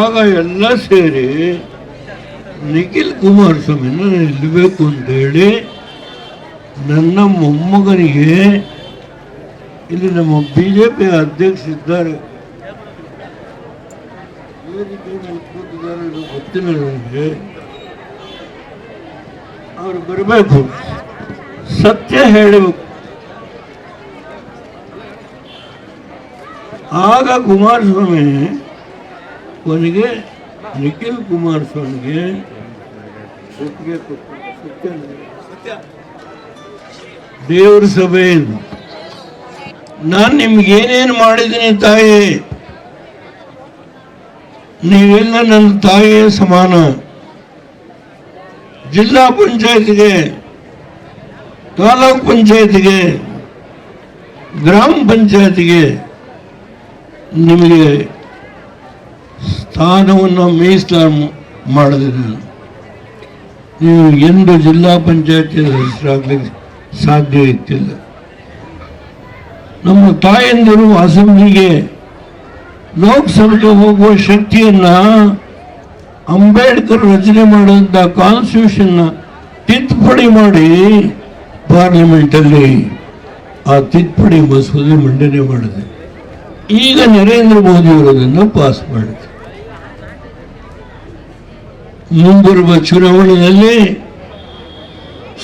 ಆಗ ಎಲ್ಲ ಸೇರಿ ನಿಖಿಲ್ ಕುಮಾರಸ್ವಾಮಿನ ನಿಲ್ಲಬೇಕು ಅಂತೇಳಿ ನನ್ನ ಮೊಮ್ಮಗನಿಗೆ ಇಲ್ಲಿ ನಮ್ಮ ಬಿಜೆಪಿ ಅಧ್ಯಕ್ಷರಿದ್ದಾರೆ, ಗೊತ್ತಿಲ್ಲ ನನಗೆ, ಅವರು ಬರಬೇಕು, ಸತ್ಯ ಹೇಳಬೇಕು. ಆಗ ಕುಮಾರಸ್ವಾಮಿ ಕೊನೆಗೆ ನಿಖಿಲ್ ಕುಮಾರಸ್ವಾಮಿಗೆ ಒಪ್ಪಿಗೆ ಕೊಟ್ಟು ದೇವ್ರ ಸಭೆಯಿಂದ ನಾನು ನಿಮ್ಗೇನೇನು ಮಾಡಿದ್ದೀನಿ ತಾಯಿ, ನೀವೆಲ್ಲ ನನ್ನ ತಾಯಿಯ ಸಮಾನ. ಜಿಲ್ಲಾ ಪಂಚಾಯತ್ಗೆ, ತಾಲೂಕ್ ಪಂಚಾಯತ್ಗೆ, ಗ್ರಾಮ ಪಂಚಾಯತ್ಗೆ ನಿಮಗೆ ಸ್ಥಾನವನ್ನು ಮೀಸಲಾಗಿ ಮಾಡಿದೆ. ನೀವು ಎಂದು ಜಿಲ್ಲಾ ಪಂಚಾಯತ್ ಹೆಸರಾಗಲಿಕ್ಕೆ ಸಾಧ್ಯ ಇತ್ತಿಲ್ಲ. ನಮ್ಮ ತಾಯಂದಿರು ಅಸೆಂಬ್ಲಿಗೆ, ಲೋಕಸಭೆಗೆ ಹೋಗುವ ಶಕ್ತಿಯನ್ನ ಅಂಬೇಡ್ಕರ್ ರಚನೆ ಮಾಡಿದ ಕಾನ್ಸ್ಟಿಟ್ಯೂಷನ್ ತಿದ್ದುಪಡಿ ಮಾಡಿ ಪಾರ್ಲಿಮೆಂಟಲ್ಲಿ ಆ ತಿದ್ದುಪಡಿ ಮಸೂದೆ ಮಂಡನೆ ಮಾಡಿದೆ. ಈಗ ನರೇಂದ್ರ ಮೋದಿ ಅವರದನ್ನು ಪಾಸ್ ಮಾಡಿದೆ. ಮುಂಬರುವ ಚುನಾವಣೆಯಲ್ಲಿ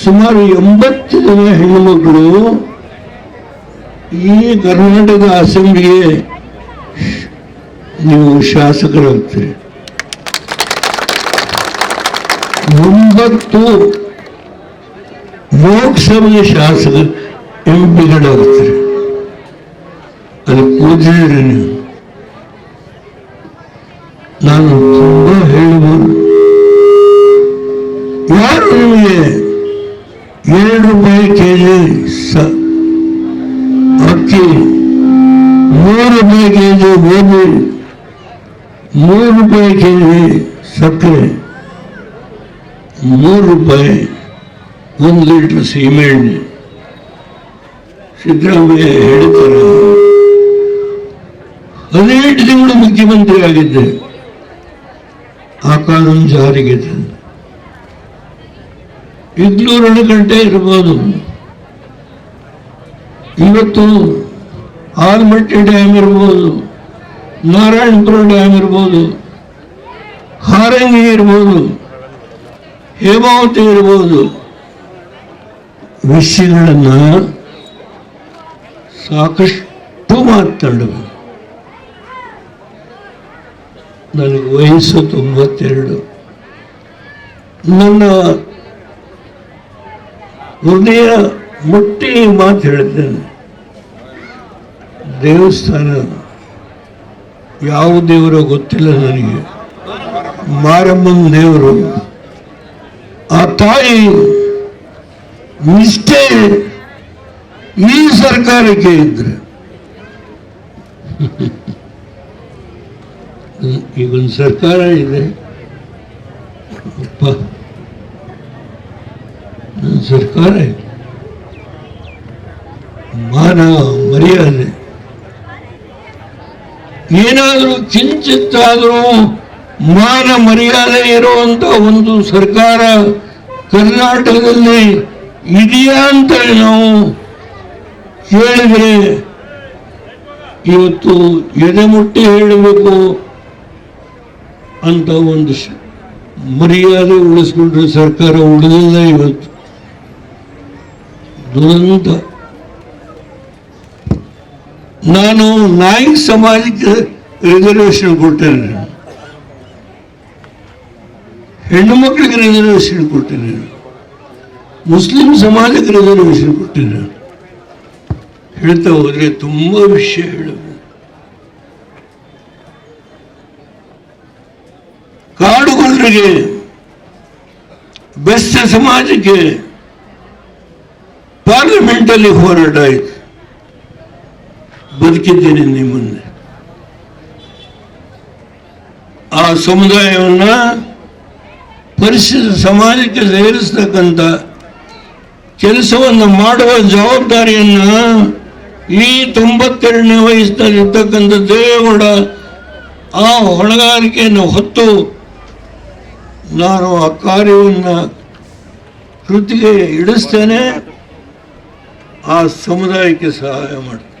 ಸುಮಾರು 80 ಜನ ಹೆಣ್ಣುಮಕ್ಕಳು ಈ ಕರ್ನಾಟಕ ಅಸೆಂಬ್ಲಿಗೆ ನೀವು ಶಾಸಕರಾಗ್ತೀರಿ. 9 ಲೋಕಸಭೆಗೆ ಶಾಸಕ ಎಂಪಿಗಳಾಗ್ತೀರಿ. ಅದು ಕೂದಿರಿ ನೀವು. ನಾನು ತುಂಬಾ ಹೇಳಬಹುದು. ಯಾರು ನಿಮಗೆ 2 ರೂಪಾಯಿ ಕೆಜಿ ಅಕ್ಕಿ, 3 ರೂಪಾಯಿ ಕೆಜಿ ಗೋಧಿ, 3 ರೂಪಾಯಿ ಕೆಜಿ ಸಕ್ಕರೆ, 3 ರೂಪಾಯಿ 1 ಲೀಟರ್ ಸೀಮೆಎಣ್ಣೆ ಸಿದ್ದರಾಮಯ್ಯ ಹೇಳ್ತಾರೆ. 18 ತಿಂಗಳು ಮುಖ್ಯಮಂತ್ರಿ ಆಗಿದ್ದೆ, ಆ ಕಾನೂನು ಜಾರಿಗೆ ತಂದು. ಇಗ್ಲೂರು ಅಣೆಕಟ್ಟೆ ಇರ್ಬೋದು, ಇವತ್ತು ಆಲಮಟ್ಟಿ ಡ್ಯಾಮ್ ಇರ್ಬೋದು, ನಾರಾಯಣಪುರ ಡ್ಯಾಮ್ ಇರ್ಬೋದು, ಹಾರಂಗಿ ಇರ್ಬೋದು, ಹೇಮಾವತಿ ಇರ್ಬೋದು, ವಿಷಯಗಳನ್ನ ಸಾಕಷ್ಟು ಮಾತನಾಡಬೇಕು. ನನಗೆ ವಯಸ್ಸು 92. ನನ್ನ ಹೃದಯ ಮುಟ್ಟಿ ಮಾತು ಹೇಳ್ತೇನೆ. ದೇವಸ್ಥಾನ ಯಾವ ದೇವರೋ ಗೊತ್ತಿಲ್ಲ ನನಗೆ, ಮಾರಮ್ಮನ ದೇವರು. ಆ ತಾಯಿ ನಿಷ್ಠೆ ಈ ಸರ್ಕಾರಕ್ಕೆ ಇದ್ರೆ, ಈಗೊಂದು ಸರ್ಕಾರ ಇದೆ, ಸರ್ಕಾರ ಇದೆ, ಮಾನ ಮರ್ಯಾದೆ ಏನಾದರೂ ಕಿಂಚಿತ್ತಾದರೂ ಮಾನ ಮರ್ಯಾದೆ ಇರುವಂತ ಒಂದು ಸರ್ಕಾರ ಕರ್ನಾಟಕದಲ್ಲಿ ಇದೆಯಾ ಅಂತ ನಾವು ಹೇಳಿದ್ರೆ ಇವತ್ತು ಎದೆ ಮುಟ್ಟಿ ಹೇಳಬೇಕು ಅಂತ ಒಂದು ಮರ್ಯಾದೆ ಉಳಿಸ್ಕೊಂಡ್ರೆ ಸರ್ಕಾರ ಉಳಿದಿಲ್ಲ. ಇವತ್ತು ದುರಂತ. ನಾನು ನಾಯಿಕ ಸಮಾಜಕ್ಕೆ ರಿಸರ್ವೇಶನ್ ಕೊಟ್ಟೇನೆ, ಹೆಣ್ಣು ಮಕ್ಕಳಿಗೆ ರಿಸರ್ವೇಶನ್ ಕೊಟ್ಟೇನೆ, ಮುಸ್ಲಿಂ ಸಮಾಜಕ್ಕೆ ರಿಸರ್ವೇಶನ್ ಕೊಟ್ಟೇನೆ. ಹೇಳ್ತಾ ಹೋದ್ರೆ ತುಂಬಾ ವಿಷಯ ಹೇಳಬೇಕು. ಕಾಡುಗೊಲ್ಲರಿಗೆ, ಬೆಸ್ತ ಸಮಾಜಕ್ಕೆ ಪಾರ್ಲಿಮೆಂಟಲ್ಲಿ ಹೋರಾಟ ಆಯಿತು. ಬದುಕಿದ್ದೇನೆ ನಿಮ್ಮ ಮುಂದೆ. ಆ ಸಮುದಾಯವನ್ನ ಪರಿಶಿಷ್ಟ ಸಮಾಜಕ್ಕೆ ಸೇರಿಸ್ತಕ್ಕಂಥ ಕೆಲಸವನ್ನು ಮಾಡುವ ಜವಾಬ್ದಾರಿಯನ್ನ ಈ 92ನೇ ವಯಸ್ಸಿನಲ್ಲಿರ್ತಕ್ಕಂಥ ದೇವೇಗೌಡ ಆ ಹೊಣೆಗಾರಿಕೆಯನ್ನು ಹೊತ್ತು ನಾನು ಆ ಕಾರ್ಯವನ್ನು ಕೃತಿಗೆ ಇಡಿಸ್ತೇನೆ, ಆ ಸಮುದಾಯಕ್ಕೆ ಸಹಾಯ ಮಾಡ್ತೇನೆ.